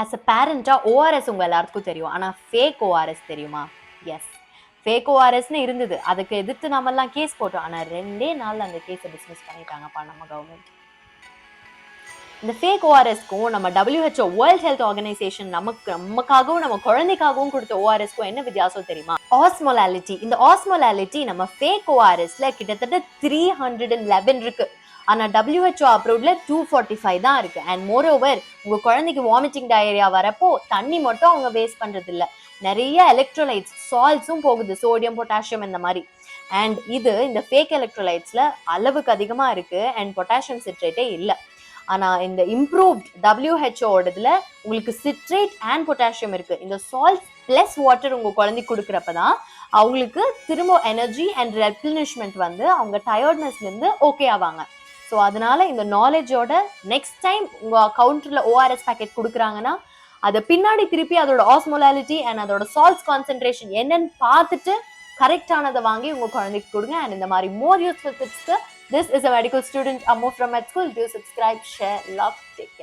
As a பேரண்டா ORS உங்க எல்லாருக்கும் தெரியும். ஆனா ஃபேக் ஓஆர்எஸ் தெரியுமா? எஸ். ஃபேக் ஓஆர்எஸ்னு இருந்தது. அதுக்கு எதிர்த்து நாமெல்லாம் கேஸ் போட்டோம். ஆனா 2 நாள்ல அந்த கேஸை டிஸ்மிஸ் பண்ணிட்டாங்கப்பா நம்ம கவர்மெண்ட். இந்த ஃபேக் ஓஆர்எஸ்க்கும் நம்ம WHO வேர்ல்ட் ஹெல்த் ஆர்கனைசேஷன் நமக்காகவும் நம்ம குழந்தைக்காகவும் கொடுத்த ஓஆர்எஸ்க்கும் என்ன வித்தியாசம் தெரியுமா? ஆஸ்மோலாலிட்டி. இந்த ஆஸ்மோலாலிட்டி நம்ம ஃபேக் ஓஆர்எஸ்ல கிட்டத்தட்ட 311 இருக்கு. ஆனா WHO அப்ரூவ்ட்ல 245 தான் இருக்கு. அண்ட் மோர் ஓவர் உங்க குழந்தைக்கு வாமிட்டிங் டயரியா வரப்போ தண்ணி மட்டும் அவங்க வேஸ்ட் பண்றது இல்ல, நிறைய எலக்ட்ரோலைட்ஸ் சால்ட்ஸும் போகுது, சோடியம் பொட்டாசியம் இந்த மாதிரி. அண்ட் இது இந்த ஃபேக் எலக்ட்ரோலைட்ஸ்ல அளவுக்கு அதிகமா இருக்கு அண்ட் பொட்டாசியம் சிட்ரேட்டே இல்லை. ஆனா இந்த இம்ப்ரூவ்ட் WHO உங்களுக்கு சிட்ரேட் அண்ட் பொட்டாசியம் இருக்கு. இந்த சால்ட் பிளஸ் வாட்டர் உங்க குழந்தைக்கு கொடுக்குறப்பதான் அவங்களுக்கு திரும்ப எனர்ஜி அண்ட் ரெப்ளினிஷ்மெண்ட் வந்து அவங்க டயர்ட்னஸ்ல இருந்து ஓகே ஆவாங்க. ஸோ அதனால இந்த நாலேஜோட நெக்ஸ்ட் டைம் உங்க கவுண்டர்ல ஓஆர்எஸ் பேக்கெட் கொடுக்குறாங்கன்னா அதை பின்னாடி திருப்பி அதோட ஆஸ்மோலாலிட்டி அண்ட் அதோட சால்ட்ஸ் கான்சென்ட்ரேஷன் என்னன்னு பார்த்துட்டு கரெக்டானதை வாங்கி உங்க குழந்தைக்கு கொடுங்க. அண்ட் இந்த மாதிரி மோர் யூஸ்ஃபுல் டிப்ஸ்க்கு this is a medical student Ammo from med school. Do subscribe, share, love, take